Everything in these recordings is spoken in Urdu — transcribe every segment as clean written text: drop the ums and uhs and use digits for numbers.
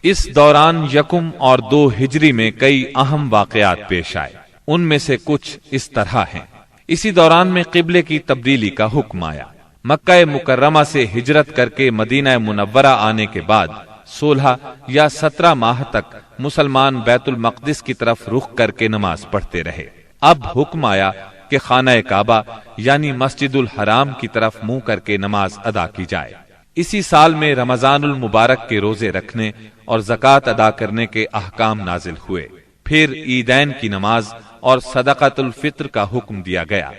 اس دوران یکم اور 2 ہجری میں کئی اہم واقعات پیش آئے، ان میں سے کچھ اس طرح ہیں۔ اسی دوران میں قبلے کی تبدیلی کا حکم آیا۔ مکہ مکرمہ سے ہجرت کر کے مدینہ منورہ آنے کے بعد 16 یا 17 ماہ تک مسلمان بیت المقدس کی طرف رخ کر کے نماز پڑھتے رہے۔ اب حکم آیا کہ خانہ کعبہ یعنی مسجد الحرام کی طرف منہ کر کے نماز ادا کی جائے۔ اسی سال میں رمضان المبارک کے روزے رکھنے اور زکوٰۃ ادا کرنے کے احکام نازل ہوئے۔ پھر عیدین کی نماز اور صدقۃ الفطر کا حکم دیا گیا۔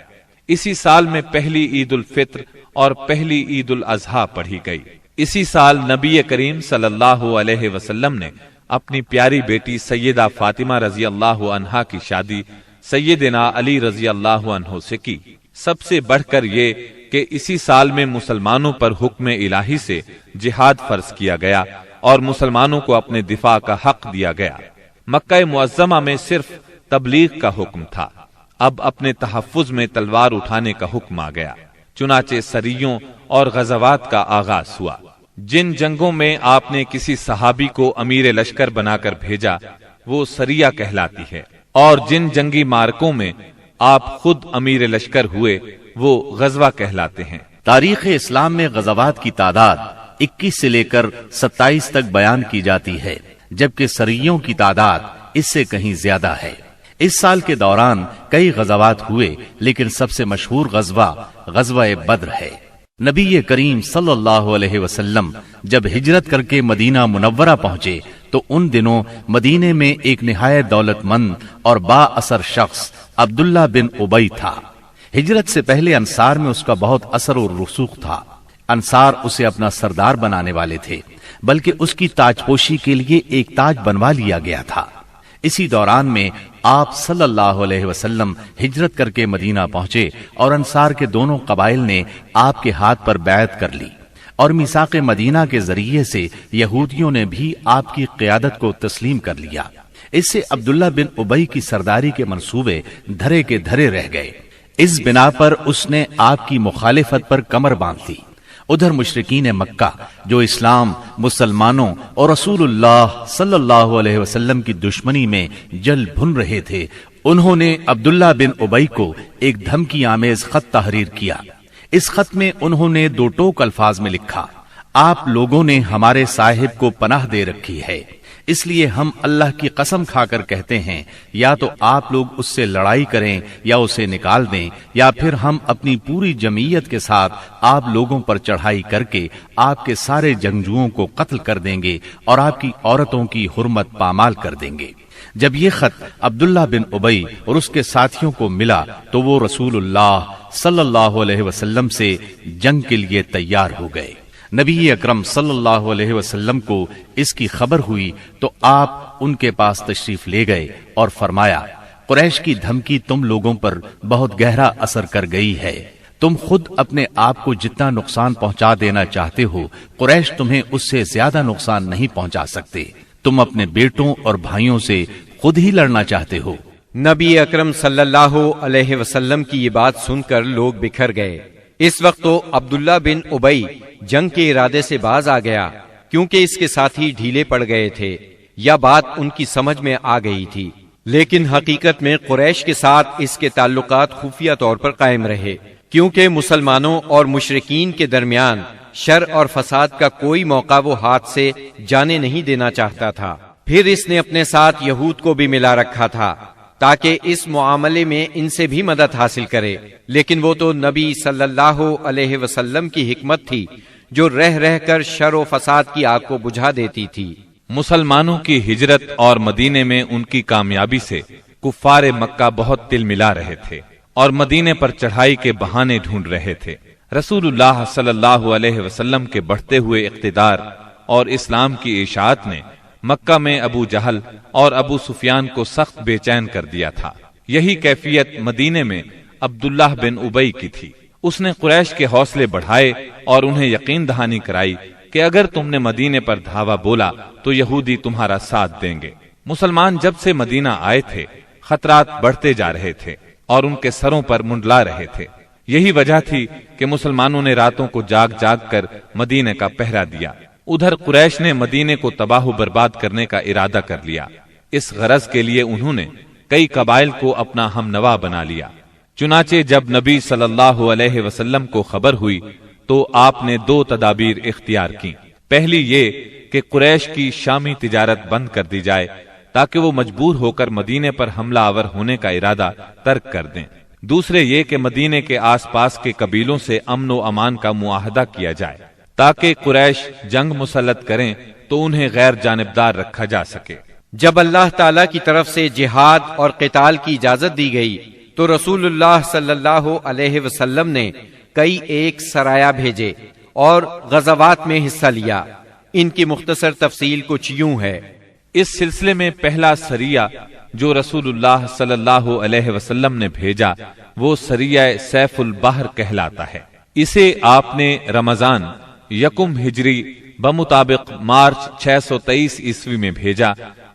اسی سال میں پہلی عید الفطر اور پہلی عید الاضحیٰ پڑھی گئی۔ اسی سال نبی کریم صلی اللہ علیہ وسلم نے اپنی پیاری بیٹی سیدہ فاطمہ رضی اللہ عنہا کی شادی سیدنا علی رضی اللہ عنہ سے کی۔ سب سے بڑھ کر یہ کہ اسی سال میں مسلمانوں پر حکم الہی سے جہاد فرض کیا گیا اور مسلمانوں کو اپنے دفاع کا حق دیا گیا۔ مکہ معظمہ میں صرف تبلیغ کا حکم تھا، اب اپنے تحفظ میں تلوار اٹھانے کا حکم آ گیا۔ چنانچہ سریوں اور غزوات کا آغاز ہوا۔ جن جنگوں میں آپ نے کسی صحابی کو امیر لشکر بنا کر بھیجا وہ سریہ کہلاتی ہے، اور جن جنگی مارکوں میں آپ خود امیر لشکر ہوئے وہ غزوہ کہلاتے ہیں۔ تاریخ اسلام میں غزوات کی تعداد 21 سے لے کر 27 تک بیان کی جاتی ہے، جبکہ سریوں کی تعداد اس سے کہیں زیادہ ہے۔ اس سال کے دوران کئی غزوات ہوئے، لیکن سب سے مشہور غزوہ بدر ہے۔ نبی کریم صلی اللہ علیہ وسلم جب ہجرت کر کے مدینہ منورہ پہنچے تو ان دنوں مدینے میں ایک نہایت دولت مند اور با اثر شخص عبداللہ بن ابی تھا۔ ہجرت سے پہلے انصار میں اس کا بہت اثر و رسوخ تھا۔ انصار اسے اپنا سردار بنانے والے تھے، بلکہ اس کی تاج پوشی کے لیے ایک تاج بنوا لیا گیا تھا۔ اسی دوران میں آپ صلی اللہ علیہ وسلم ہجرت کر کے مدینہ پہنچے اور انصار کے دونوں قبائل نے آپ کے ہاتھ پر بیعت کر لی، اور میثاق مدینہ کے ذریعے سے یہودیوں نے بھی آپ کی قیادت کو تسلیم کر لیا۔ اس سے عبداللہ بن ابی کی سرداری کے منصوبے دھرے کے دھرے رہ گئے۔ اس بنا پر اس نے آپ کی مخالفت پر کمر باندھ لی۔ ادھر مشرکین مکہ جو اسلام، مسلمانوں اور رسول اللہ صلی اللہ علیہ وسلم کی دشمنی میں جل بھن رہے تھے، انہوں نے عبداللہ بن ابی کو ایک دھمکی آمیز خط تحریر کیا۔ اس خط میں انہوں نے 2 ٹوک الفاظ میں لکھا: آپ لوگوں نے ہمارے صاحب کو پناہ دے رکھی ہے، اس لیے ہم اللہ کی قسم کھا کر کہتے ہیں یا تو آپ لوگ اس سے لڑائی کریں یا اسے نکال دیں، یا پھر ہم اپنی پوری جمعیت کے ساتھ آپ لوگوں پر چڑھائی کر کے آپ کے سارے جنگجوؤں کو قتل کر دیں گے اور آپ کی عورتوں کی حرمت پامال کر دیں گے۔ جب یہ خط عبداللہ بن ابی اور اس کے ساتھیوں کو ملا تو وہ رسول اللہ صلی اللہ علیہ وسلم سے جنگ کے لیے تیار ہو گئے۔ نبی اکرم صلی اللہ علیہ وسلم کو اس کی خبر ہوئی تو آپ ان کے پاس تشریف لے گئے اور فرمایا: قریش کی دھمکی تم لوگوں پر بہت گہرا اثر کر گئی ہے۔ تم خود اپنے آپ کو جتنا نقصان پہنچا دینا چاہتے ہو، قریش تمہیں اس سے زیادہ نقصان نہیں پہنچا سکتے۔ تم اپنے بیٹوں اور بھائیوں سے خود ہی لڑنا چاہتے ہو۔ نبی اکرم صلی اللہ علیہ وسلم کی یہ بات سن کر لوگ بکھر گئے۔ اس وقت تو عبداللہ بن ابی جنگ کے ارادے سے باز آ گیا، کیونکہ اس کے ساتھی ڈھیلے پڑ گئے تھے یا بات ان کی سمجھ میں آ گئی تھی، لیکن حقیقت میں قریش کے ساتھ اس کے تعلقات خفیہ طور پر قائم رہے، کیونکہ مسلمانوں اور مشرکین کے درمیان شر اور فساد کا کوئی موقع وہ ہاتھ سے جانے نہیں دینا چاہتا تھا۔ پھر اس نے اپنے ساتھ یہود کو بھی ملا رکھا تھا تاکہ اس معاملے میں ان سے بھی مدد حاصل کرے، لیکن وہ تو نبی صلی اللہ علیہ وسلم کی حکمت تھی جو رہ رہ کر شر و فساد کی آگ کو بجھا دیتی تھی۔ مسلمانوں کی ہجرت اور مدینے میں ان کی کامیابی سے کفار مکہ بہت تل ملا رہے تھے اور مدینے پر چڑھائی کے بہانے ڈھونڈ رہے تھے۔ رسول اللہ صلی اللہ علیہ وسلم کے بڑھتے ہوئے اقتدار اور اسلام کی اشاعت نے مکہ میں ابو جہل اور ابو سفیان کو سخت بے چین کر دیا تھا۔ یہی کیفیت مدینے میں عبداللہ بن ابی کی تھی۔ اس نے قریش کے حوصلے بڑھائے اور انہیں یقین دہانی کرائی کہ اگر تم نے مدینے پر دھاوا بولا تو یہودی تمہارا ساتھ دیں گے۔ مسلمان جب سے مدینہ آئے تھے خطرات بڑھتے جا رہے تھے اور ان کے سروں پر منڈلا رہے تھے۔ یہی وجہ تھی کہ مسلمانوں نے راتوں کو جاگ جاگ کر مدینے کا پہرا دیا۔ ادھر قریش نے مدینے کو تباہ و برباد کرنے کا ارادہ کر لیا۔ اس غرض کے لیے انہوں نے کئی قبائل کو اپنا ہم نوا بنا لیا۔ چنانچہ جب نبی صلی اللہ علیہ وسلم کو خبر ہوئی تو آپ نے دو تدابیر اختیار کی۔ پہلی یہ کہ قریش کی شامی تجارت بند کر دی جائے تاکہ وہ مجبور ہو کر مدینے پر حملہ آور ہونے کا ارادہ ترک کر دیں۔ دوسرے یہ کہ مدینے کے آس پاس کے قبیلوں سے امن و امان کا معاہدہ کیا جائے تاکہ قریش جنگ مسلط کریں تو انہیں غیر جانبدار رکھا جا سکے۔ جب اللہ تعالی کی طرف سے جہاد اور قتال کی اجازت دی گئی تو رسول اللہ صلی اللہ علیہ وسلم نے کئی ایک سرایہ بھیجے اور غزوات میں حصہ لیا۔ ان کی مختصر تفصیل کچھ یوں ہے۔ اس سلسلے میں پہلا سریہ جو رسول اللہ صلی اللہ علیہ وسلم نے بھیجا وہ سریہ سیف البحر کہلاتا ہے۔ اسے آپ نے رمضان یکم ہجری بمطابق مارچ 623 عیسوی میں بھیجا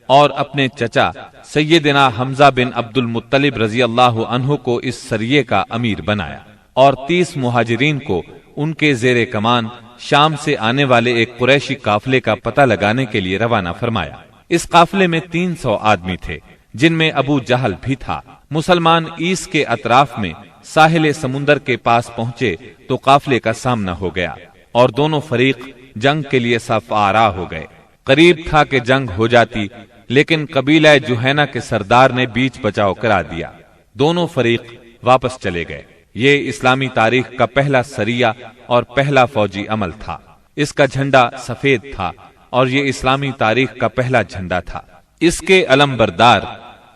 اور اپنے چچا سیدنا حمزہ بن عبد المطلب رضی اللہ عنہ کو اس سریے کا امیر بنایا اور 30 مہاجرین کو ان کے زیر کمان شام سے آنے والے ایک قریشی قافلے کا پتہ لگانے کے لیے روانہ فرمایا۔ اس قافلے میں 300 آدمی تھے جن میں ابو جہل بھی تھا۔ مسلمان ایس کے اطراف میں ساحل سمندر کے پاس پہنچے تو قافلے کا سامنا ہو گیا اور دونوں فریق جنگ کے لیے صف آرا ہو گئے۔ قریب تھا کہ جنگ ہو جاتی لیکن قبیلہ جوہینہ کے سردار نے بیچ بچاؤ کرا دیا۔ دونوں فریق واپس چلے گئے۔ یہ اسلامی تاریخ کا پہلا سریہ اور پہلا فوجی عمل تھا۔ اس کا جھنڈا سفید تھا اور یہ اسلامی تاریخ کا پہلا جھنڈا تھا۔ اس کے علم بردار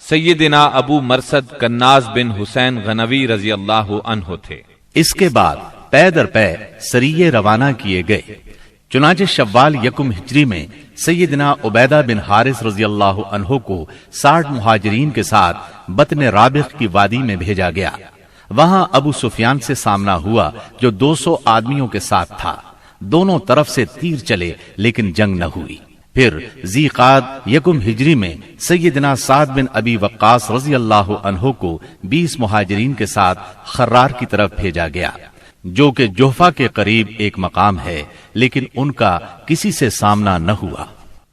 سیدنا ابو مرصد کناز بن حسین غنوی رضی اللہ عنہ تھے۔ اس کے بعد پے در پے سریے روانہ کیے گئے۔ چنانچہ شوال یکم ہجری میں سیدنا عبیدہ بن حارث رضی اللہ عنہ کو 60 مہاجرین کے ساتھ بطن رابغ کی وادی میں بھیجا گیا۔ وہاں ابو سفیان سے سامنا ہوا جو 200 آدمیوں کے ساتھ تھا۔ دونوں طرف سے تیر چلے لیکن جنگ نہ ہوئی۔ پھر ذی قعد یکم ہجری میں سیدنا سعد بن ابی وقاص رضی اللہ عنہ کو 20 مہاجرین کے ساتھ خرار کی طرف بھیجا گیا جو کہ جوفا کے قریب ایک مقام ہے، لیکن ان کا کسی سے سامنا نہ ہوا۔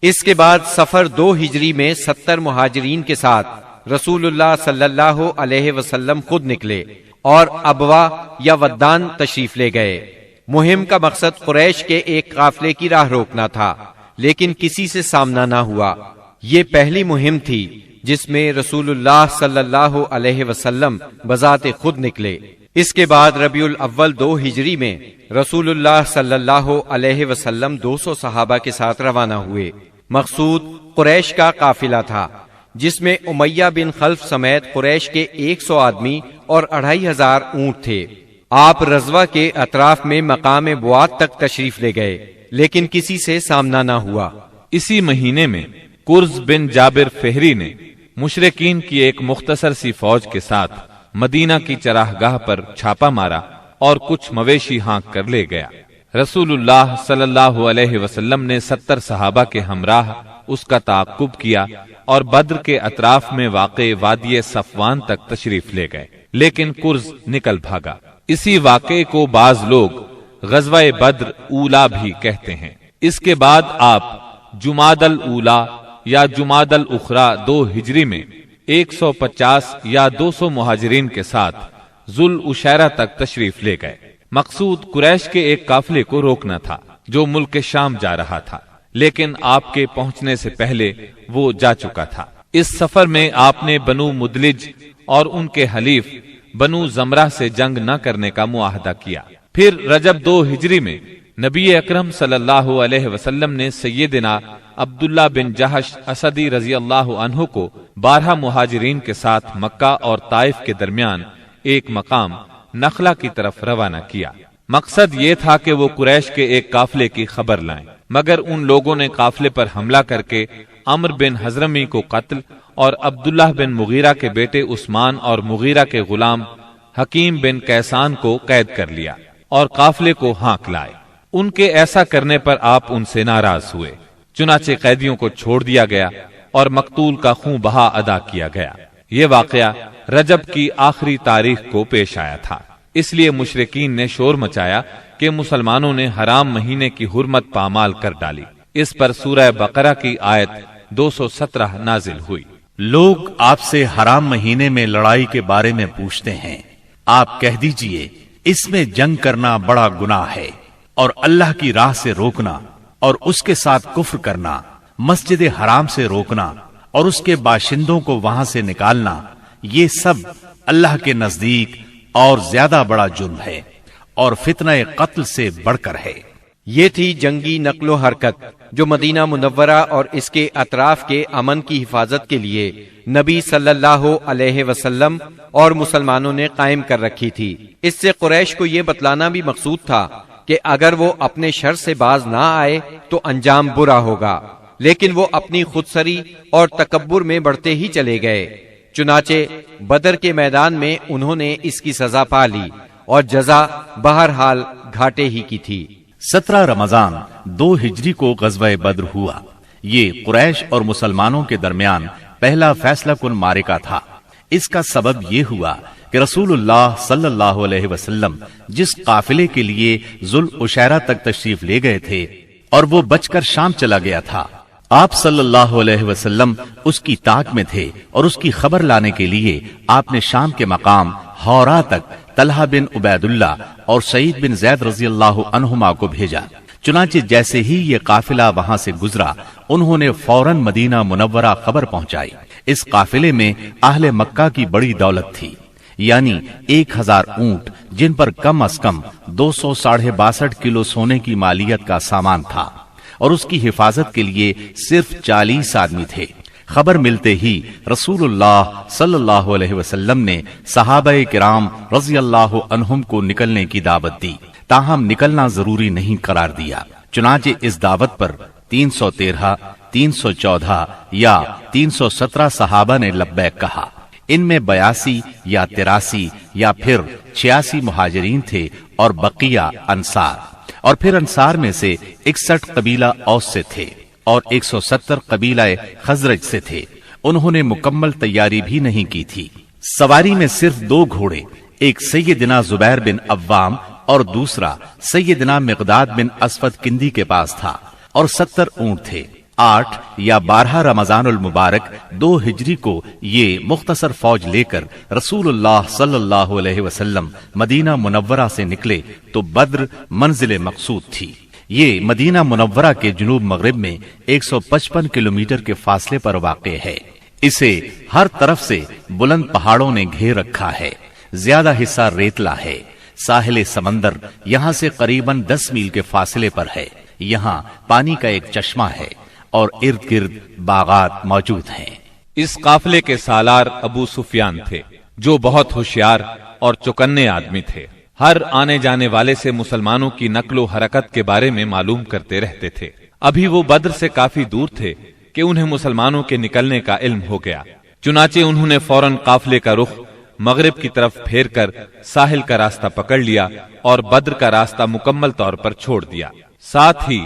اس کے بعد سفر 2 ہجری میں 70 مہاجرین کے ساتھ رسول اللہ صلی اللہ علیہ وسلم خود نکلے اور ابوا یا ودان تشریف لے گئے۔ مہم کا مقصد قریش کے ایک قافلے کی راہ روکنا تھا لیکن کسی سے سامنا نہ ہوا۔ یہ پہلی مہم تھی جس میں رسول اللہ صلی اللہ علیہ وسلم بذات خود نکلے۔ اس کے بعد ربیع الاول 2 ہجری میں رسول اللہ صلی اللہ علیہ وسلم 200 صحابہ کے ساتھ روانہ ہوئے۔ مقصود قریش کا قافلہ تھا جس میں امیہ بن خلف سمیت قریش کے 100 آدمی اور 2500 اونٹ تھے۔ آپ رضوہ کے اطراف میں مقام بوات تک تشریف لے گئے لیکن کسی سے سامنا نہ ہوا۔ اسی مہینے میں قرز بن جابر فہری نے مشرکین کی ایک مختصر سی فوج کے ساتھ مدینہ کی چراگاہ پر چھاپا مارا اور کچھ مویشی ہانک کر لے گیا۔ رسول اللہ صلی اللہ علیہ وسلم نے 70 صحابہ کے ہمراہ اس کا تعاقب کیا اور بدر کے اطراف میں واقع وادی صفوان تک تشریف لے گئے لیکن قرز نکل بھاگا۔ اسی واقعے کو بعض لوگ غزوہ بدر اولا بھی کہتے ہیں۔ اس کے بعد آپ جمادی الاولا یا جمادی الاخری 2 ہجری میں 150 یا 200 مہاجرین کے ساتھ ذوالعشیرہ تک تشریف لے گئے۔ مقصود قریش کے ایک قافلے کو روکنا تھا جو ملک شام جا رہا تھا، لیکن آپ کے پہنچنے سے پہلے وہ جا چکا تھا۔ اس سفر میں آپ نے بنو مدلج اور ان کے حلیف بنو زمرہ سے جنگ نہ کرنے کا معاہدہ کیا۔ پھر رجب 2 ہجری میں نبی اکرم صلی اللہ علیہ وسلم نے سیدنا عبداللہ بن جہش اسدی رضی اللہ عنہ کو 12 مہاجرین کے ساتھ مکہ اور طائف کے درمیان ایک مقام نخلہ کی طرف روانہ کیا۔ مقصد یہ تھا کہ وہ قریش کے ایک قافلے کی خبر لائیں، مگر ان لوگوں نے قافلے پر حملہ کر کے عمرو بن حضرمی کو قتل اور عبداللہ بن مغیرہ کے بیٹے عثمان اور مغیرہ کے غلام حکیم بن کیسان کو قید کر لیا اور قافلے کو ہانک لائے۔ ان کے ایسا کرنے پر آپ ان سے ناراض ہوئے، چنانچہ قیدیوں کو چھوڑ دیا گیا اور مقتول کا خون بہا ادا کیا گیا۔ یہ واقعہ رجب کی آخری تاریخ کو پیش آیا تھا، اس لیے مشرکین نے شور مچایا کہ مسلمانوں نے حرام مہینے کی حرمت پامال کر ڈالی۔ اس پر سورہ بقرہ کی آیت 217 نازل ہوئی۔ لوگ آپ سے حرام مہینے میں لڑائی کے بارے میں پوچھتے ہیں، آپ کہہ دیجئے اس میں جنگ کرنا بڑا گناہ ہے، اور اللہ کی راہ سے روکنا اور اس کے ساتھ کفر کرنا، مسجد حرام سے روکنا اور اس کے باشندوں کو وہاں سے نکالنا، یہ سب اللہ کے نزدیک اور زیادہ بڑا جرم ہے اور فتنہ قتل سے بڑھ کر ہے۔ یہ تھی جنگی نقل و حرکت جو مدینہ منورہ اور اس کے اطراف کے امن کی حفاظت کے لیے نبی صلی اللہ علیہ وسلم اور مسلمانوں نے قائم کر رکھی تھی۔ اس سے قریش کو یہ بتلانا بھی مقصود تھا کہ اگر وہ اپنے شر سے باز نہ آئے تو انجام برا ہوگا، لیکن وہ اپنی خودسری اور تکبر میں بڑھتے ہی چلے گئے۔ چنانچہ بدر کے میدان میں انہوں نے اس کی سزا پا لی اور جزا بہرحال گھاٹے ہی کی تھی۔ 17 رمضان 2 ہجری کو غزوہ بدر ہوا۔ یہ قریش اور مسلمانوں کے درمیان پہلا فیصلہ کن معرکہ تھا۔ اس کا سبب یہ ہوا کہ رسول اللہ صلی اللہ علیہ وسلم جس قافلے کے لیے ذوالعشیرہ تک تشریف لے گئے تھے اور وہ بچ کر شام چلا گیا تھا، آپ صلی اللہ علیہ وسلم اس کی طاق میں تھے اور اس کی خبر لانے کے لیے آپ نے شام کے مقام ہورا تک طلحہ بن عبید اللہ اور سعید بن زید رضی اللہ عنہما کو بھیجا۔ چنانچہ جیسے ہی یہ قافلہ وہاں سے گزرا، انہوں نے فوراً مدینہ منورہ خبر پہنچائی۔ اس قافلے میں اہل مکہ کی بڑی دولت تھی، یعنی 1000 اونٹ جن پر کم از کم 262 کلو سونے کی مالیت کا سامان تھا، اور اس کی حفاظت کے لیے صرف 40 آدمی تھے۔ خبر ملتے ہی رسول اللہ صلی اللہ علیہ وسلم نے صحابہ کرام رضی اللہ عنہم کو نکلنے کی دعوت دی، تاہم نکلنا ضروری نہیں قرار دیا۔ چنانچہ اس دعوت پر 313، 314 یا 317 صحابہ نے لبیک کہا۔ ان میں 82 یا 83 یا پھر 86 مہاجرین تھے اور بقیہ انصار، اور پھر انصار میں سے 61 قبیلہ اوس سے تھے اور 170 قبیلہ خزرج سے تھے۔ انہوں نے مکمل تیاری بھی نہیں کی تھی۔ سواری میں صرف 2 گھوڑے، ایک سیدنا زبیر بن عوام اور دوسرا سیدنا مقداد بن اسود کندی کے پاس تھا، اور 70 اونٹ تھے۔ 8 یا 12 رمضان المبارک 2 ہجری کو یہ مختصر فوج لے کر رسول اللہ صلی اللہ علیہ وسلم مدینہ منورہ سے نکلے تو بدر منزل مقصود تھی۔ یہ مدینہ منورہ کے جنوب مغرب میں 155 کلومیٹر کے فاصلے پر واقع ہے۔ اسے ہر طرف سے بلند پہاڑوں نے گھیر رکھا ہے، زیادہ حصہ ریتلا ہے۔ ساحل سمندر یہاں سے قریباً 10 میل کے فاصلے پر ہے۔ یہاں پانی کا ایک چشمہ ہے اور ارد گرد باغات موجود ہیں۔ اس قافلے کے سالار ابو سفیان تھے، جو بہت ہوشیار اور چوکنے آدمی تھے۔ ہر آنے جانے والے سے مسلمانوں کی نقل و حرکت کے بارے میں معلوم کرتے رہتے تھے۔ ابھی وہ بدر سے کافی دور تھے کہ انہیں مسلمانوں کے نکلنے کا علم ہو گیا۔ چنانچہ انہوں نے فوراً قافلے کا رخ مغرب کی طرف پھیر کر ساحل کا راستہ پکڑ لیا اور بدر کا راستہ مکمل طور پر چھوڑ دیا۔ ساتھ ہی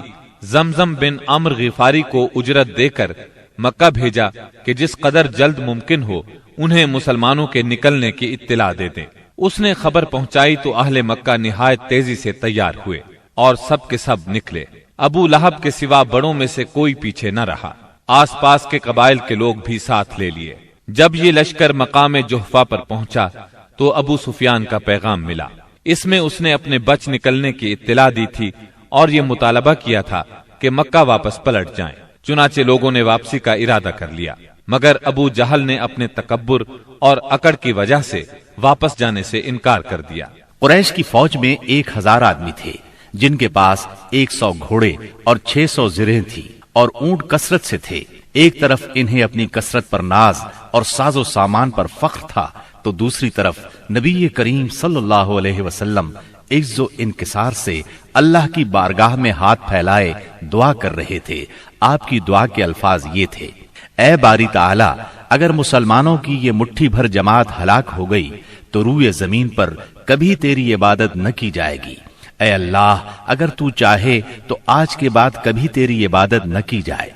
زمزم بن عمر غفاری کو اجرت دے کر مکہ بھیجا کہ جس قدر جلد ممکن ہو انہیں مسلمانوں کے نکلنے کی اطلاع دے دیں۔ اس نے خبر پہنچائی تو اہل مکہ نہایت تیزی سے تیار ہوئے اور سب کے سب نکلے۔ ابو لہب کے سوا بڑوں میں سے کوئی پیچھے نہ رہا۔ آس پاس کے قبائل کے لوگ بھی ساتھ لے لیے۔ جب یہ لشکر مقام جحفہ پر پہنچا تو ابو سفیان کا پیغام ملا۔ اس میں اس نے اپنے بچ نکلنے کی اطلاع دی تھی اور یہ مطالبہ کیا تھا کہ مکہ واپس پلٹ جائیں۔ چنانچہ لوگوں نے واپسی کا ارادہ کر لیا، مگر ابو جہل نے اپنے تکبر اور اکڑ کی وجہ سے واپس جانے سے انکار کر دیا۔ قریش کی فوج میں 1000 آدمی تھے، جن کے پاس 100 گھوڑے اور 600 زرہیں تھی اور اونٹ کثرت سے تھے۔ ایک طرف انہیں اپنی کثرت پر ناز اور ساز و سامان پر فخر تھا، تو دوسری طرف نبی کریم صلی اللہ علیہ وسلم عز و انکسار سے اللہ کی بارگاہ میں ہاتھ پھیلائے دعا کر رہے تھے۔ آپ کی دعا کے الفاظ یہ تھے: اے باری تعالی، اگر مسلمانوں کی یہ مٹھی بھر جماعت ہلاک ہو گئی تو روئے زمین پر کبھی تیری عبادت نہ کی جائے گی۔ اے اللہ، اگر تو چاہے تو آج کے بعد کبھی تیری عبادت نہ کی جائے۔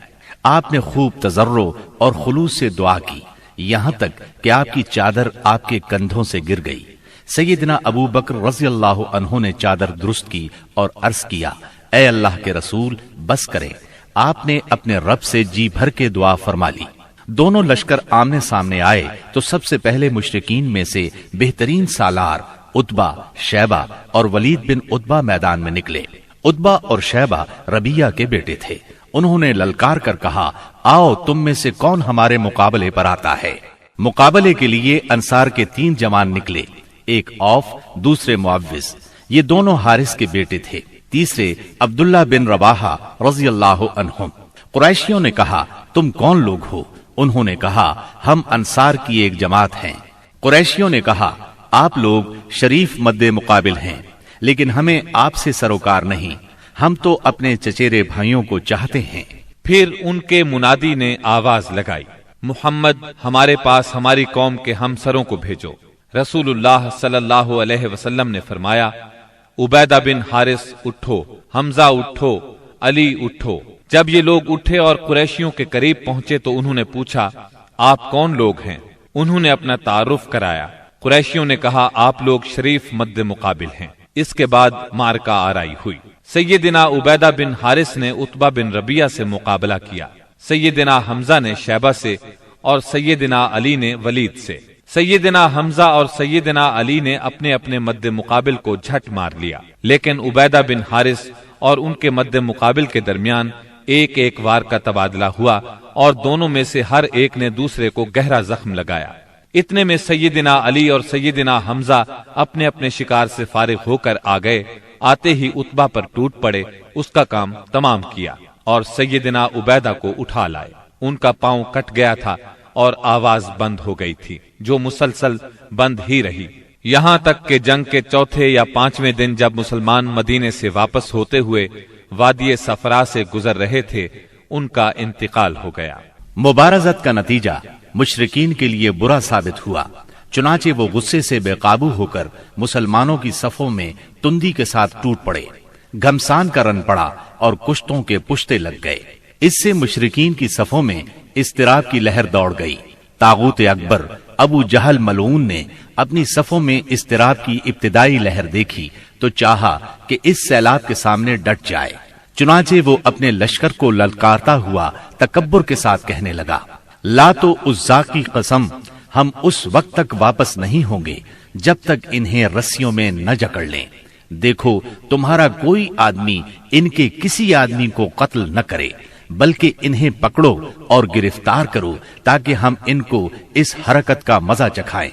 آپ نے خوب تضرع اور خلوص سے دعا کی، یہاں تک کہ آپ کی چادر آپ کے کندھوں سے گر گئی۔ سیدنا ابو بکر رضی اللہ عنہ نے چادر درست کی اور عرض کیا، اے اللہ کے رسول بس کریں۔ آپ نے اپنے رب سے جی بھر کے دعا فرما لی۔ دونوں لشکر آمنے سامنے آئے تو سب سے پہلے مشرکین میں سے بہترین سالار عتبہ، شیبہ اور ولید بن عتبہ میدان میں نکلے۔ عتبہ اور شیبہ ربیہ کے بیٹے تھے۔ انہوں نے للکار کر کہا، آؤ تم میں سے کون ہمارے مقابلے پر آتا ہے۔ مقابلے کے لیے انصار کے 3 جوان نکلے، ایک اوف، دوسرے معوذ، یہ دونوں حارث کے بیٹے تھے، تیسرے عبداللہ بن رواحہ رضی اللہ عنہم۔ قریشیوں نے کہا، تم کون لوگ ہو؟ انہوں نے کہا، ہم انصار کی ایک جماعت ہیں۔ قریشیوں نے کہا، آپ لوگ شریف مد مقابل ہیں، لیکن ہمیں آپ سے سروکار نہیں، ہم تو اپنے چچیرے بھائیوں کو چاہتے ہیں۔ پھر ان کے منادی نے آواز لگائی، محمد ہمارے پاس ہماری قوم کے ہمسروں کو بھیجو۔ رسول اللہ صلی اللہ علیہ وسلم نے فرمایا، عبیدہ بن حارث اٹھو، حمزہ اٹھو، علی اٹھو۔ جب یہ لوگ اٹھے اور قریشیوں کے قریب پہنچے تو انہوں نے پوچھا، آپ کون لوگ ہیں؟ انہوں نے اپنا تعارف کرایا۔ قریشیوں نے کہا، آپ لوگ شریف مد مقابل ہیں۔ اس کے بعد مارکہ آرائی ہوئی۔ سیدنا عبیدہ بن حارث نے عتبہ بن ربیہ سے مقابلہ کیا، سیدنا حمزہ نے شیبہ سے اور سیدنا علی نے ولید سے۔ سیدنا حمزہ اور سیدنا علی نے اپنے اپنے مد مقابل کو جھٹ مار لیا، لیکن عبیدہ بن حارث اور ان کے مد مقابل کے درمیان ایک ایک وار کا تبادلہ ہوا اور دونوں میں سے ہر ایک نے دوسرے کو گہرا زخم لگایا۔ اتنے میں سیدنا علی اور سیدنا حمزہ اپنے اپنے شکار سے فارغ ہو کر آ گئے۔ آتے ہی عتبہ پر ٹوٹ پڑے، اس کا کام تمام کیا اور سیدنا عبیدہ کو اٹھا لائے۔ ان کا پاؤں کٹ گیا تھا اور آواز بند ہو گئی تھی، جو مسلسل بند ہی رہی، یہاں تک کہ جنگ کے 4 یا 5ویں دن جب مسلمان مدینے سے واپس ہوتے ہوئے وادی صفرا سے گزر رہے تھے، ان کا انتقال ہو گیا۔ مبارزت کا نتیجہ مشرکین کے لیے برا ثابت ہوا، چنانچہ وہ غصے سے بے قابو ہو کر مسلمانوں کی صفوں میں تندی کے ساتھ ٹوٹ پڑے، گھمسان کا رن پڑا اور کشتوں کے پشتے لگ گئے۔ اس سے مشرکین کی صفوں میں اضطراب کی لہر دوڑ گئی۔ طاغوت اکبر ابو جہل ملعون نے اپنی صفوں میں اضطراب کی ابتدائی لہر دیکھی تو چاہا کہ اس سیلاب کے سامنے ڈٹ جائے، چنانچہ وہ اپنے لشکر کو للکارتا ہوا تکبر کے ساتھ کہنے لگا، لات و عزا کی قسم، ہم اس وقت تک واپس نہیں ہوں گے جب تک انہیں رسیوں میں نہ جکڑ لیں۔ دیکھو تمہارا کوئی آدمی ان کے کسی آدمی کو قتل نہ کرے، بلکہ انہیں پکڑو اور گرفتار کرو تاکہ ہم ان کو اس حرکت کا مزہ چکھائیں۔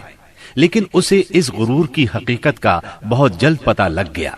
لیکن اسے اس غرور کی حقیقت کا بہت جلد پتہ لگ گیا،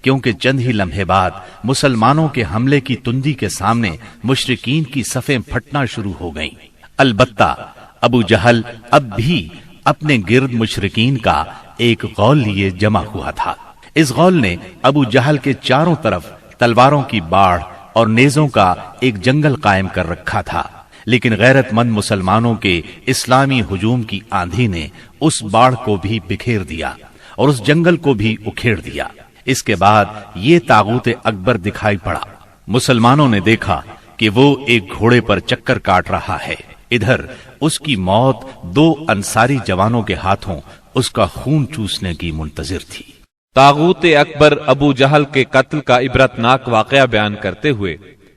کیونکہ چند ہی لمحے بعد مسلمانوں کے حملے کی تندی کے سامنے مشرکین کی صفیں پھٹنا شروع ہو گئیں۔ البتہ ابو جہل اب بھی اپنے گرد مشرکین کا ایک غول لیے جمع ہوا تھا۔ اس غول نے ابو جہل کے چاروں طرف تلواروں کی باڑھ اور نیزوں کا ایک جنگل قائم کر رکھا تھا، لیکن غیرت مند مسلمانوں کے اسلامی ہجوم کی آندھی نے اس باڑھ کو بھی بکھیر دیا اور اس جنگل کو بھی اکھیڑ دیا۔ اس کے بعد یہ طاغوت اکبر دکھائی پڑا۔ مسلمانوں نے دیکھا کہ وہ ایک گھوڑے پر چکر کاٹ رہا ہے، ادھر اس کی موت 2 انصاری جوانوں کے ہاتھوں اس کا خون چوسنے کی منتظر تھی۔ طاغوت اکبر ابو جہل کے قتل کا عبرتناک واقعہ بیان کرتے ہوئے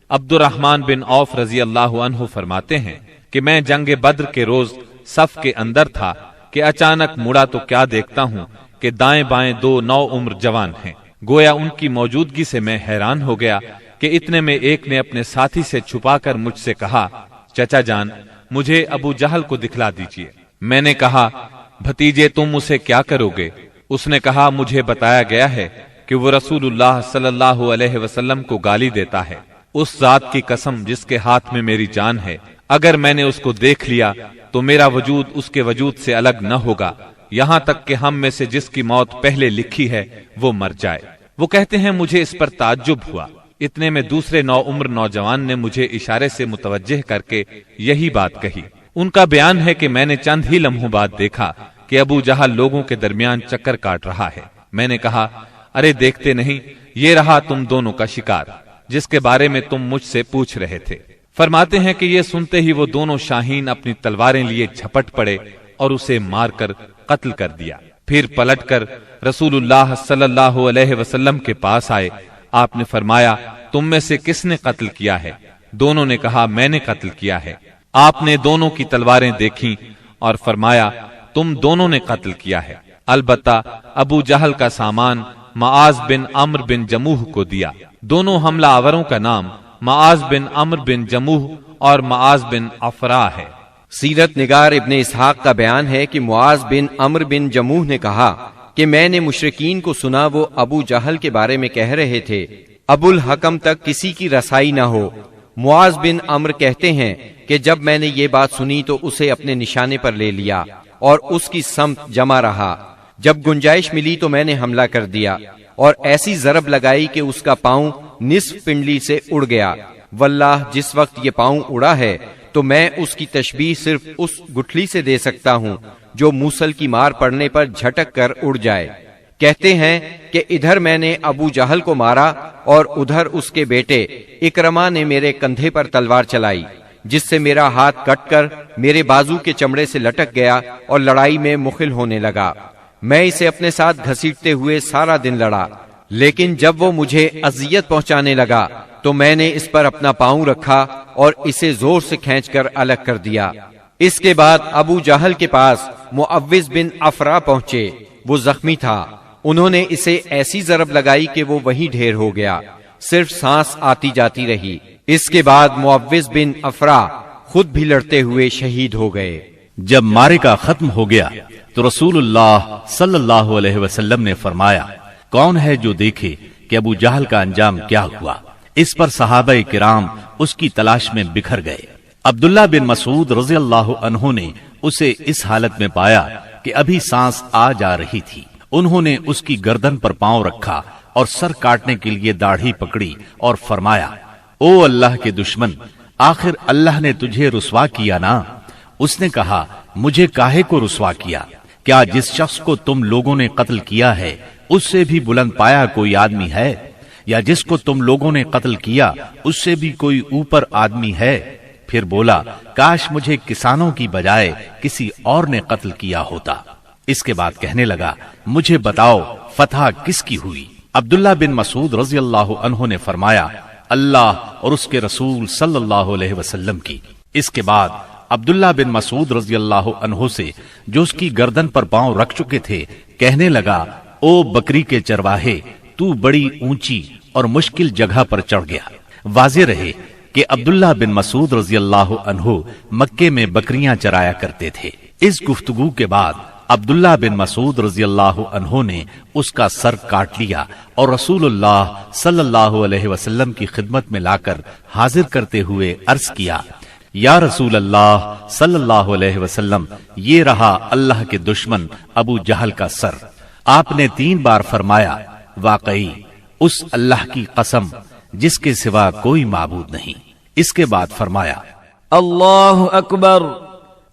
عبد الرحمن بن عوف رضی اللہ عنہ فرماتے ہیں کہ میں جنگ بدر کے روز صف کے اندر تھا کہ اچانک مڑا تو کیا دیکھتا ہوں کہ دائیں بائیں 2 نوعمر جوان ہیں۔ گویا ان کی موجودگی سے میں حیران ہو گیا کہ اتنے میں ایک نے اپنے ساتھی سے چھپا کر مجھ سے کہا، چچا جان مجھے ابو جہل کو دکھلا دیجئے۔ میں نے کہا، بھتیجے تم اسے کیا کرو گے؟ اس نے کہا، مجھے بتایا گیا ہے کہ وہ رسول اللہ صلی اللہ علیہ وسلم کو گالی دیتا ہے۔ اس ذات کی قسم جس کے ہاتھ میں میری جان ہے، اگر میں نے اس کو دیکھ لیا تو میرا وجود اس کے وجود سے الگ نہ ہوگا، یہاں تک کہ ہم میں سے جس کی موت پہلے لکھی ہے وہ مر جائے۔ وہ کہتے ہیں مجھے اس پر تعجب ہوا۔ اتنے میں دوسرے نوعمر نوجوان نے مجھے اشارے سے متوجہ کر کے یہی بات کہی۔ ان کا بیان ہے کہ میں نے چند ہی لمحوں بعد دیکھا کہ ابو جہل لوگوں کے درمیان چکر کاٹ رہا ہے۔ میں نے کہا، ارے دیکھتے نہیں، یہ رہا تم دونوں کا شکار جس کے بارے میں تم مجھ سے پوچھ رہے تھے۔ فرماتے ہیں کہ یہ سنتے ہی وہ دونوں شاہین اپنی تلواریں لیے جھپٹ پڑے اور اسے مار کر قتل کر دیا۔ پھر پلٹ کر رسول اللہ صلی اللہ علیہ وسلم کے پاس آئے۔ آپ نے فرمایا تم میں سے کس نے قتل کیا ہے؟ دونوں نے کہا میں نے قتل کیا ہے۔ آپ نے دونوں کی تلواریں دیکھیں اور فرمایا تم دونوں نے قتل کیا ہے، البتہ ابو جہل کا سامان معاذ بن عمرو بن جموح کو دیا۔ دونوں حملہ آوروں کا نام معاذ بن عمرو بن جموح اور معاذ بن افرا ہے۔ سیرت نگار ابن اسحاق کا بیان ہے کہ معاذ بن عمرو بن جموح نے کہا کہ میں نے مشرکین کو سنا وہ ابو جہل کے بارے میں کہہ رہے تھے ابو الحکم تک کسی کی رسائی نہ ہو۔ معاذ بن عمرو کہتے ہیں کہ جب میں نے یہ بات سنی تو اسے اپنے نشانے پر لے لیا اور اس کی سمت جمع رہا۔ جب گنجائش ملی تو میں نے حملہ کر دیا اور ایسی ضرب لگائی کہ اس کا پاؤں نصف پنڈلی سے اڑ گیا۔ واللہ جس وقت یہ پاؤں اڑا ہے تو میں اس کی تشبیہ صرف اس گٹھلی سے دے سکتا ہوں جو موصل کی مار پڑنے پر جھٹک کر اڑ جائے۔ کہتے ہیں کہ ادھر میں نے ابو جہل کو مارا اور ادھر اس کے بیٹے اکرما نے میرے کندھے پر تلوار چلائی، جس سے میرا ہاتھ کٹ کر میرے بازو کے چمڑے سے لٹک گیا اور لڑائی میں مخل ہونے لگا۔ میں اسے اپنے ساتھ گھسیٹتے ہوئے سارا دن لڑا، لیکن جب وہ مجھے اذیت پہنچانے لگا تو میں نے اس پر اپنا پاؤں رکھا اور اسے زور سے کھینچ کر الگ کر دیا۔ اس کے بعد ابو جہل کے پاس معوذ بن افرا پہنچے، وہ زخمی تھا۔ انہوں نے اسے ایسی ضرب لگائی کہ وہ وہیں ڈھیر ہو گیا، صرف سانس آتی جاتی رہی۔ اس کے بعد معوذ بن افرا خود بھی لڑتے ہوئے شہید ہو گئے۔ جب معرکہ ختم ہو گیا تو رسول اللہ صلی اللہ علیہ وسلم نے فرمایا کون ہے جو دیکھے کہ ابو جہل کا انجام کیا ہوا؟ اس پر صحابہ کرام اس کی تلاش میں بکھر گئے۔ عبداللہ بن مسعود رضی اللہ عنہ نے اسے اس حالت میں پایا کہ ابھی سانس آ جا رہی تھی۔ انہوں نے اس کی گردن پر پاؤں رکھا اور سر کاٹنے کے لیے داڑھی پکڑی اور فرمایا او اللہ کے دشمن، آخر اللہ نے تجھے رسوا کیا نا؟ اس نے کہا مجھے کاہے کو رسوا کیا؟ کیا جس شخص کو تم لوگوں نے قتل کیا ہے اس سے بھی بلند پایا کوئی آدمی ہے؟ یا جس کو تم لوگوں نے قتل کیا اس سے بھی کوئی اوپر آدمی ہے؟ پھر بولا کاش مجھے کسانوں کی بجائے کسی اور نے قتل کیا ہوتا۔ اس کے بعد کہنے لگا مجھے بتاؤ فتح کس کی ہوئی؟ عبداللہ بن مسعود رضی اللہ عنہ نے فرمایا اللہ اور اس کے رسول صلی اللہ علیہ وسلم کی۔ اس کے بعد عبداللہ بن مسعود رضی اللہ عنہ سے جو اس کی گردن پر پاؤں رکھ چکے تھے کہنے لگا او بکری کے چرواہے، تو بڑی اونچی اور مشکل جگہ پر چڑھ گیا۔ واضح رہے کہ عبداللہ بن مسعود رضی اللہ عنہ مکے میں بکریاں چرایا کرتے تھے۔ اس گفتگو کے بعد عبداللہ بن مسعود رضی اللہ عنہ نے اس کا سر کاٹ لیا اور رسول اللہ صلی اللہ علیہ وسلم کی خدمت میں لا کر حاضر کرتے ہوئے عرض کیا یا رسول اللہ صلی اللہ علیہ وسلم، یہ رہا اللہ کے دشمن ابو جہل کا سر۔ آپ نے 3 بار فرمایا واقعی اس اللہ کی قسم جس کے سوا کوئی معبود نہیں۔ اس کے بعد فرمایا اللہ اکبر،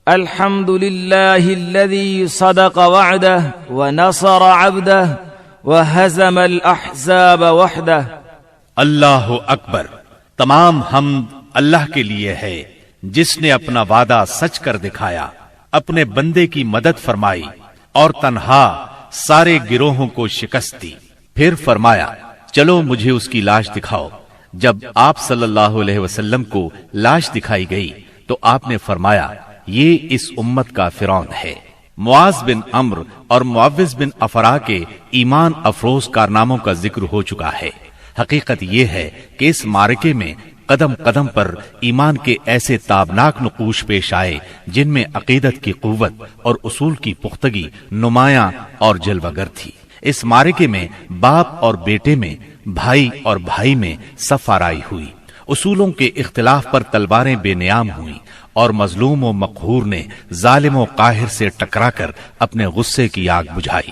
الحمد للہ الذی صدق وعدہ ونصر عبدہ وہزم الاحزاب وحدہ۔ اللہ اکبر، تمام حمد اللہ کے لیے ہے جس نے اپنا وعدہ سچ کر دکھایا، اپنے بندے کی مدد فرمائی اور تنہا سارے گروہوں کو شکست دی۔ پھر فرمایا چلو مجھے اس کی لاش دکھاؤ۔ جب آپ صلی اللہ علیہ وسلم کو لاش دکھائی گئی تو آپ نے فرمایا یہ اس امت کا فرعون ہے۔ معاذ بن عمرو اور معوذ بن افرا کے ایمان افروز کارناموں کا ذکر ہو چکا ہے۔ حقیقت یہ ہے کہ اس معرکے میں قدم قدم پر ایمان کے ایسے تابناک نقوش پیش آئے جن میں عقیدت کی قوت اور اصول کی پختگی نمایاں اور جلوگر تھی۔ اس معرکے میں باپ اور بیٹے میں، بھائی اور بھائی میں صف آرائی ہوئی، اصولوں کے اختلاف پر تلواریں بے نیام ہوئیں اور مظلوم و مقہور نے ظالم و قاہر سے ٹکرا کر اپنے غصے کی آگ بجھائی۔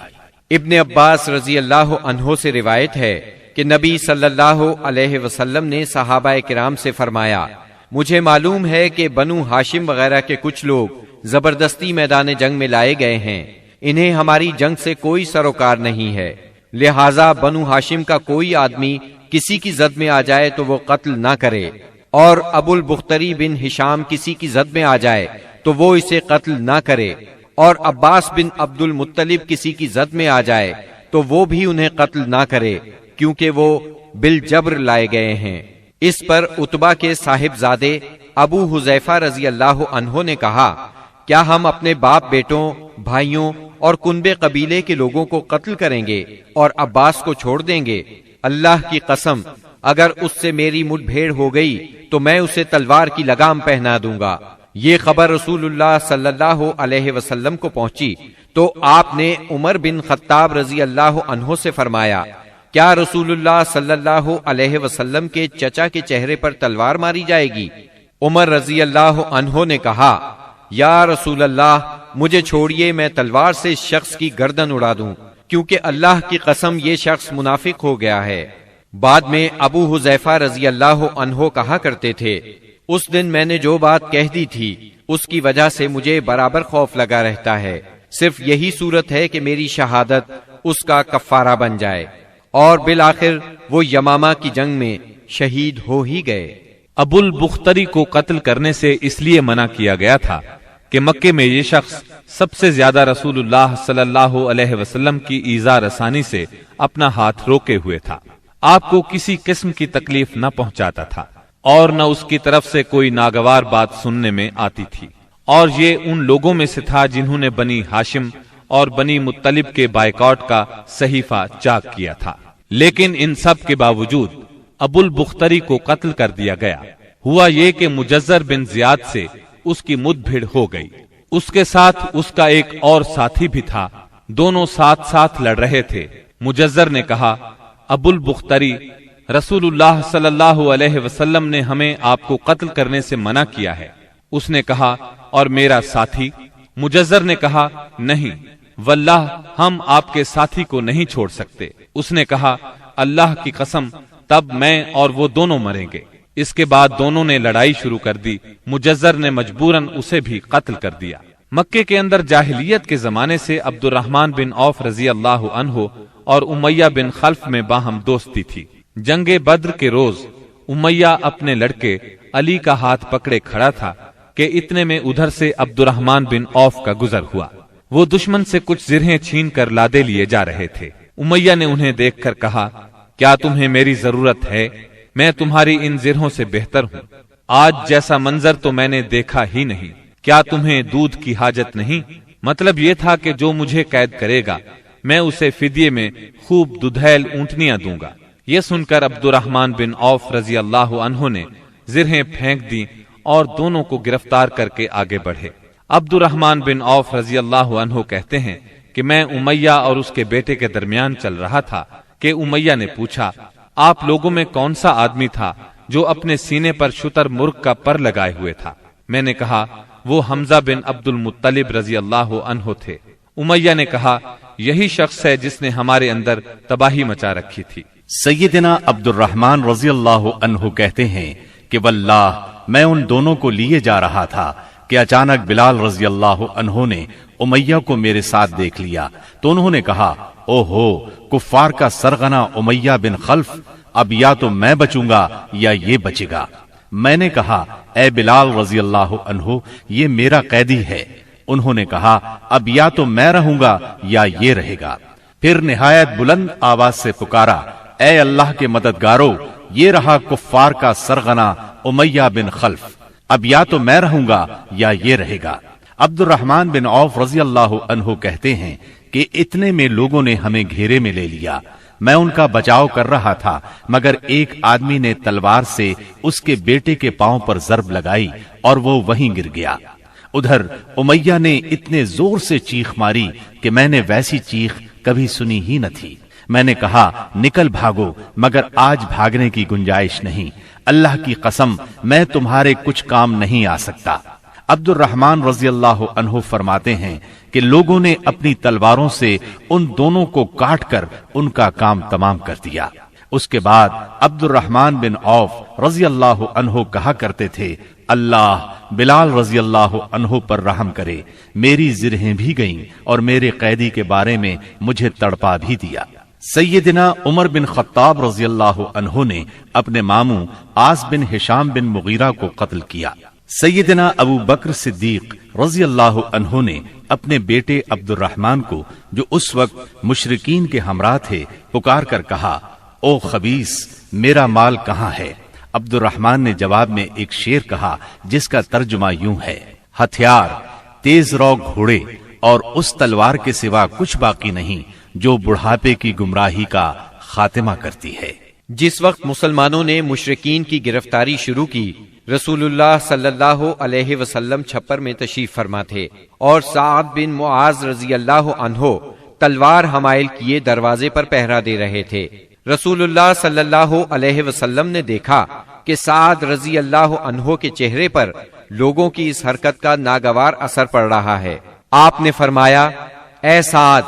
ابن عباس رضی اللہ عنہ سے روایت ہے کہ نبی صلی اللہ علیہ وسلم نے صحابہ کرام سے فرمایا مجھے معلوم ہے کہ بنو ہاشم وغیرہ کے کچھ لوگ زبردستی میدان جنگ میں لائے گئے ہیں، انہیں ہماری جنگ سے کوئی سروکار نہیں ہے، لہٰذا بنو ہاشم کا کوئی آدمی کسی کی زد میں آ جائے تو وہ قتل نہ کرے، اور ابو البختری بن ہشام کسی کی زد میں آ جائے تو وہ اسے قتل نہ کرے، اور عباس بن عبد المطلب کسی کی زد میں آ جائے تو وہ بھی انہیں قتل نہ کرے، کیونکہ وہ بالجبر لائے گئے ہیں۔ اس پر عتبہ کے صاحبزادے ابو حذیفہ رضی اللہ عنہ نے کہا، کیا ہم اپنے باپ بیٹوں، بھائیوں اور کنبے قبیلے کے لوگوں کو قتل کریں گے اور عباس کو چھوڑ دیں گے؟ اللہ کی قسم، اگر اس سے میری مٹ بھیڑ ہو گئی تو میں اسے تلوار کی لگام پہنا دوں گا۔ یہ خبر رسول اللہ صلی اللہ علیہ وسلم کو پہنچی تو آپ نے عمر بن خطاب رضی اللہ عنہ سے فرمایا، کیا رسول اللہ صلی اللہ علیہ وسلم کے چچا کے چہرے پر تلوار ماری جائے گی؟ عمر رضی اللہ عنہ نے کہا، یا رسول اللہ، مجھے چھوڑیے، میں تلوار سے اس شخص کی گردن اڑا دوں، کیونکہ اللہ کی قسم یہ شخص منافق ہو گیا ہے۔ بعد میں ابو حذیفہ رضی اللہ عنہ کہا کرتے تھے، اس دن میں نے جو بات کہہ دی تھی اس کی وجہ سے مجھے برابر خوف لگا رہتا ہے، صرف یہی صورت ہے کہ میری شہادت اس کا کفارہ بن جائے۔ اور بالآخر وہ یمامہ کی جنگ میں شہید ہو ہی گئے۔ ابو البختری کو قتل کرنے سے اس لیے منع کیا گیا تھا کہ مکے میں یہ شخص سب سے زیادہ رسول اللہ صلی اللہ علیہ وسلم کی ایذا رسانی سے اپنا ہاتھ روکے ہوئے تھا، آپ کو کسی قسم کی تکلیف نہ پہنچاتا تھا اور نہ اس کی طرف سے کوئی ناگوار بات سننے میں آتی تھی، اور یہ ان لوگوں میں سے تھا جنہوں نے بنی ہاشم اور بنی مطلب کے بائیکاٹ کا صحیفہ چاک کیا تھا۔ لیکن ان سب کے باوجود ابو البختری کو قتل کر دیا گیا۔ ہوا یہ کہ مجزر بن زیاد سے اس کی مد بھیڑ ہو گئی، اس کے ساتھ اس کا ایک اور ساتھی بھی تھا، دونوں ساتھ ساتھ لڑ رہے تھے۔ مجزر نے کہا، ابو البختری، رسول اللہ صلی اللہ علیہ وسلم نے ہمیں آپ کو قتل کرنے سے منع کیا ہے۔ اس نے کہا، اور میرا ساتھی؟ مجزر نے کہا، نہیں واللہ ہم آپ کے ساتھی کو نہیں چھوڑ سکتے۔ اس نے کہا، اللہ کی قسم، تب میں اور وہ دونوں مریں گے۔ اس کے بعد دونوں نے لڑائی شروع کر دی، مجزر نے مجبوراً اسے بھی قتل کر دیا۔ مکے کے اندر جاہلیت کے زمانے سے عبد الرحمن بن عوف رضی اللہ عنہ اور امیہ بن خلف میں باہم دوستی تھی۔ جنگ بدر کے روز امیہ اپنے لڑکے علی کا ہاتھ پکڑے کھڑا تھا کہ اتنے میں ادھر سے عبد الرحمن بن عوف کا گزر ہوا۔ وہ دشمن سے کچھ زرہیں چھین کر لادے لیے جا رہے تھے۔ امیہ نے انہیں دیکھ کر کہا، کیا تمہیں میری ضرورت ہے؟ میں تمہاری ان زرہوں سے بہتر ہوں۔ آج جیسا منظر تو میں نے دیکھا ہی نہیں۔ کیا تمہیں دودھ کی حاجت نہیں؟ مطلب یہ تھا کہ جو مجھے قید کرے گا میں اسے فدیے میں خوب ددھیل اونٹنیاں دوں گا۔ یہ سن کر عبد الرحمن بن عوف رضی اللہ عنہ نے زرہیں پھینک دی اور دونوں کو گرفتار کر کے آگے بڑھے۔ عبد الرحمن بن عوف رضی اللہ عنہ کہتے ہیں کہ میں امیہ اور اس کے بیٹے کے درمیان چل رہا تھا کہ امیہ نے پوچھا، آپ لوگوں میں کون سا آدمی تھا جو اپنے سینے پر شتر مرغ کا پر لگائے ہوئے تھا؟ میں نے کہا، وہ حمزہ بن عبد المطلب رضی اللہ عنہ تھے۔ امیہ نے کہا، یہی شخص ہے جس نے ہمارے اندر تباہی مچا رکھی تھی۔ سیدنا عبد الرحمن رضی اللہ عنہ کہتے ہیں کہ واللہ میں ان دونوں کو لیے جا رہا تھا کہ اچانک بلال رضی اللہ عنہ نے امیہ کو میرے ساتھ دیکھ لیا تو انہوں نے کہا، او ہو، کفار کا سرغنہ امیہ بن خلف، اب یا تو میں بچوں گا یا یہ بچے گا۔ میں نے کہا، اے بلال رضی اللہ عنہ، یہ میرا قیدی ہے۔ انہوں نے کہا، اب یا تو میں رہوں گا یا یہ رہے گا۔ پھر نہایت بلند آواز سے پکارا، اے اللہ کے مددگارو، یہ رہا کفار کا سرغنہ امیہ بن خلف، اب یا تو میں رہوں گا یا یہ رہے گا۔ عبد الرحمن بن عوف رضی اللہ عنہ کہتے ہیں کہ اتنے میں لوگوں نے ہمیں گھیرے میں لے لیا۔ میں ان کا بچاؤ کر رہا تھا مگر ایک آدمی نے تلوار سے اس کے بیٹے کے پاؤں پر ضرب لگائی اور وہ وہیں گر گیا۔ ادھر امیہ نے اتنے زور سے چیخ ماری کہ میں نے ویسی چیخ کبھی سنی ہی نہ تھی۔ میں نے کہا، نکل بھاگو، مگر آج بھاگنے کی گنجائش نہیں، اللہ کی قسم میں تمہارے کچھ کام نہیں آ سکتا۔ عبد الرحمن رضی اللہ عنہ فرماتے ہیں کہ لوگوں نے اپنی تلواروں سے ان دونوں کو کاٹ کر ان کا کام تمام کر دیا۔ اس کے بعد عبد الرحمن بن عوف رضی اللہ عنہ کہا کرتے تھے، اللہ بلال رضی اللہ عنہ پر رحم کرے، میری زرہیں بھی گئیں اور میرے قیدی کے بارے میں مجھے تڑپا بھی دیا۔ سیدنا عمر بن خطاب رضی اللہ عنہ نے اپنے ماموں عاص بن ہشام بن مغیرہ کو قتل کیا۔ سیدنا ابو بکر صدیق رضی اللہ عنہ نے اپنے بیٹے عبد الرحمن کو جو اس وقت مشرکین کے ہمراہ تھے پکار کر کہا، او خبیث، میرا مال کہاں ہے؟ عبد الرحمن نے جواب میں ایک شعر کہا جس کا ترجمہ یوں ہے، ہتھیار، تیز رو گھوڑے اور اس تلوار کے سوا کچھ باقی نہیں جو بڑھاپے کی گمراہی کا خاتمہ کرتی ہے۔ جس وقت مسلمانوں نے مشرکین کی گرفتاری شروع کی، رسول اللہ صلی اللہ علیہ وسلم چھپر میں تشریف فرما تھے اور سعد بن معاذ رضی اللہ عنہ تلوار حمائل کیے دروازے پر پہرا دے رہے تھے۔ رسول اللہ صلی اللہ علیہ وسلم نے دیکھا کہ سعد رضی اللہ عنہ کے چہرے پر لوگوں کی اس حرکت کا ناگوار اثر پڑ رہا ہے۔ آپ نے فرمایا، اے سعد،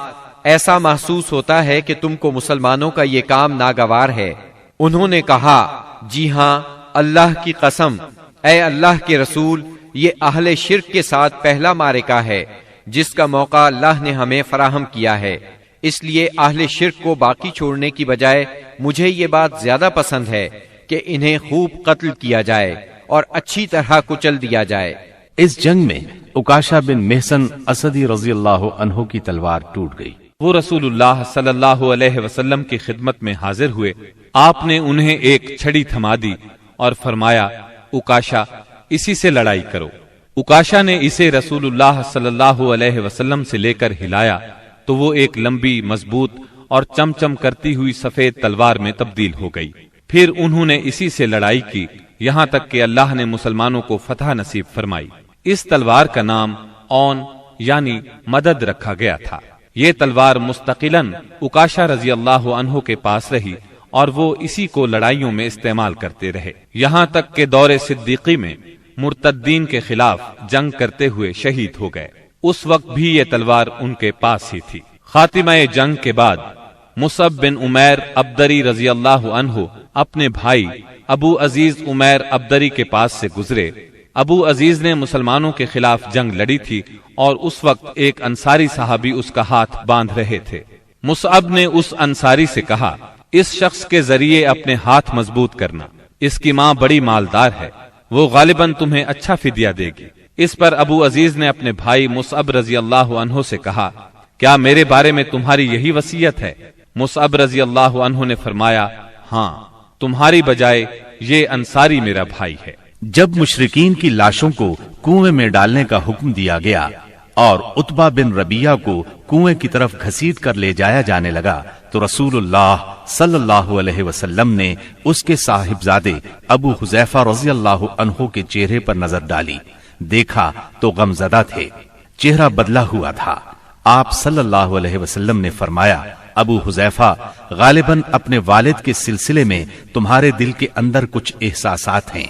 ایسا محسوس ہوتا ہے کہ تم کو مسلمانوں کا یہ کام ناگوار ہے۔ انہوں نے کہا، جی ہاں، اللہ کی قسم، اے اللہ کے رسول، یہ اہل شرک کے ساتھ پہلا معرکہ ہے جس کا موقع اللہ نے ہمیں فراہم کیا ہے، اس لیے اہل شرک کو باقی چھوڑنے کی بجائے مجھے یہ بات زیادہ پسند ہے کہ انہیں خوب قتل کیا جائے اور اچھی طرح کچل دیا جائے۔ اس جنگ میں عکاشہ بن محسن اسدی رضی اللہ عنہ کی تلوار ٹوٹ گئی۔ وہ رسول اللہ صلی اللہ علیہ وسلم کی خدمت میں حاضر ہوئے۔ آپ نے انہیں ایک چھڑی تھما دی اور فرمایا، عکاشہ، اسی سے لڑائی کرو۔ عکاشہ نے اسے رسول اللہ صلی اللہ علیہ وسلم سے لے کر ہلایا تو وہ ایک لمبی، مضبوط اور چمچم کرتی ہوئی سفید تلوار میں تبدیل ہو گئی۔ پھر انہوں نے اسی سے لڑائی کی یہاں تک کہ اللہ نے مسلمانوں کو فتح نصیب فرمائی۔ اس تلوار کا نام اون یعنی مدد رکھا گیا تھا۔ یہ تلوار مستقلاً عکاشہ رضی اللہ عنہ کے پاس رہی اور وہ اسی کو لڑائیوں میں استعمال کرتے رہے، یہاں تک کہ دور صدیقی میں مرتدین کے خلاف جنگ کرتے ہوئے شہید ہو گئے۔ اس وقت بھی یہ تلوار ان کے پاس ہی تھی۔ خاتمہ جنگ کے بعد مصعب بن عمیر ابدری رضی اللہ عنہ اپنے بھائی ابو عزیز عمیر ابدری کے پاس سے گزرے۔ ابو عزیز نے مسلمانوں کے خلاف جنگ لڑی تھی اور اس وقت ایک انصاری صحابی اس کا ہاتھ باندھ رہے تھے۔ مصعب نے اس انصاری سے کہا، اس شخص کے ذریعے اپنے ہاتھ مضبوط کرنا، اس کی ماں بڑی مالدار ہے، وہ غالباً تمہیں اچھا فدیہ دے گی۔ اس پر ابو عزیز نے اپنے بھائی مصعب رضی اللہ عنہ سے کہا، کیا میرے بارے میں تمہاری یہی وصیت ہے؟ مصعب رضی اللہ عنہ نے فرمایا، ہاں، تمہاری بجائے یہ انصاری میرا بھائی ہے۔ جب مشرکین کی لاشوں کو کنویں میں ڈالنے کا حکم دیا گیا اور عتبہ بن ربیعہ کو کنویں کی طرف گھسیٹ کر لے جایا جانے لگا تو رسول اللہ صلی اللہ علیہ وسلم نے اس کے صاحبزادے ابو حذیفہ رضی اللہ عنہ کے چہرے پر نظر ڈالی، دیکھا تو غمزدہ تھے، چہرہ بدلا ہوا تھا۔ آپ صلی اللہ علیہ وسلم نے فرمایا، ابو حذیفہ، غالباً اپنے والد کے سلسلے میں تمہارے دل کے اندر کچھ احساسات ہیں۔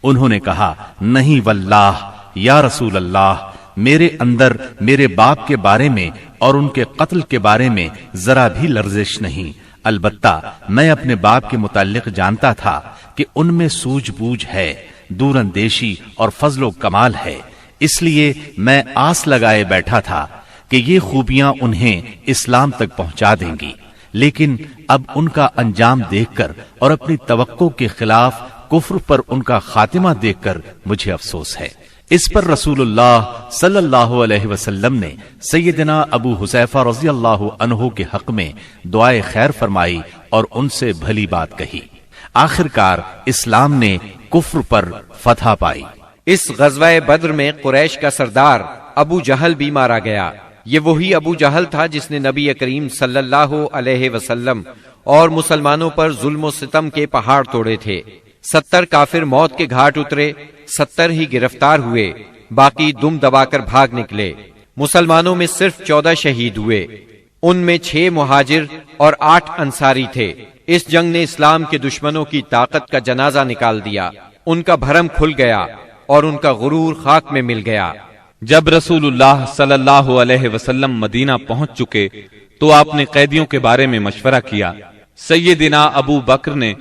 انہوں نے کہا، نہیں واللہ یا رسول اللہ، میرے اندر میرے باپ کے بارے میں اور ان کے قتل کے بارے میں ذرا بھی لرزش نہیں، البتہ میں اپنے باپ کے متعلق جانتا تھا کہ ان میں سوجھ بوجھ ہے، دور اندیشی اور فضل و کمال ہے، اس لیے میں آس لگائے بیٹھا تھا کہ یہ خوبیاں انہیں اسلام تک پہنچا دیں گی، لیکن اب ان کا انجام دیکھ کر اور اپنی توقع کے خلاف کفر پر ان کا خاتمہ دیکھ کر مجھے افسوس ہے۔ اس پر رسول اللہ صلی اللہ علیہ وسلم نے سیدنا ابو حذیفہ رضی اللہ عنہ کے حق میں دعائے خیر فرمائی اور ان سے بھلی بات کہی۔ آخرکار اسلام نے کفر پر فتح پائی۔ اس غزوہ بدر میں قریش کا سردار ابو جہل بھی مارا گیا۔ یہ وہی ابو جہل تھا جس نے نبی کریم صلی اللہ علیہ وسلم اور مسلمانوں پر ظلم و ستم کے پہاڑ توڑے تھے۔ 70 کافر موت کے گھاٹ اترے، 70 ہی گرفتار ہوئے، باقی دم دبا کر بھاگ نکلے۔ مسلمانوں میں صرف 14 شہید ہوئے، ان میں 6 مہاجر اور 8 انصاری تھے۔ اس جنگ نے اسلام کے دشمنوں کی طاقت کا جنازہ نکال دیا، ان کا بھرم کھل گیا اور ان کا غرور خاک میں مل گیا۔ جب رسول اللہ صلی اللہ علیہ وسلم مدینہ پہنچ چکے تو آپ نے قیدیوں کے بارے میں مشورہ کیا۔ سیدنا ابو بکر نے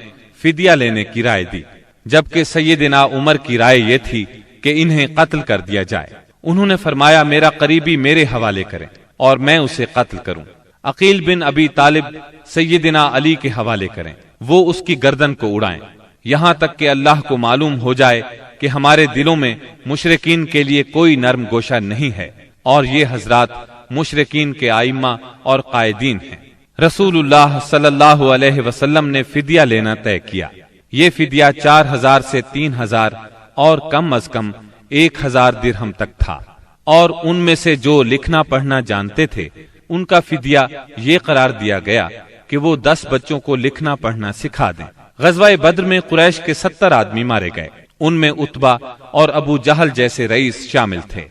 فدیہ لینے کی رائے دی، جبکہ سیدنا عمر کی رائے یہ تھی کہ انہیں قتل کر دیا جائے۔ انہوں نے فرمایا، میرا قریبی میرے حوالے کریں اور میں اسے قتل کروں۔ عقیل بن ابی طالب سیدنا علی کے حوالے کریں، وہ اس کی گردن کو اڑائیں، یہاں تک کہ اللہ کو معلوم ہو جائے کہ ہمارے دلوں میں مشرکین کے لیے کوئی نرم گوشہ نہیں ہے اور یہ حضرات مشرکین کے ائمہ اور قائدین ہیں۔ رسول اللہ صلی اللہ علیہ وسلم نے فدیہ لینا طے کیا۔ یہ فدیہ 4000 سے 3000 اور کم از کم 1000 درہم تک تھا، اور ان میں سے جو لکھنا پڑھنا جانتے تھے ان کا فدیہ یہ قرار دیا گیا کہ وہ 10 بچوں کو لکھنا پڑھنا سکھا دیں۔ غزوہ بدر میں قریش کے 70 آدمی مارے گئے، ان میں عتبہ اور ابو جہل جیسے رئیس شامل تھے۔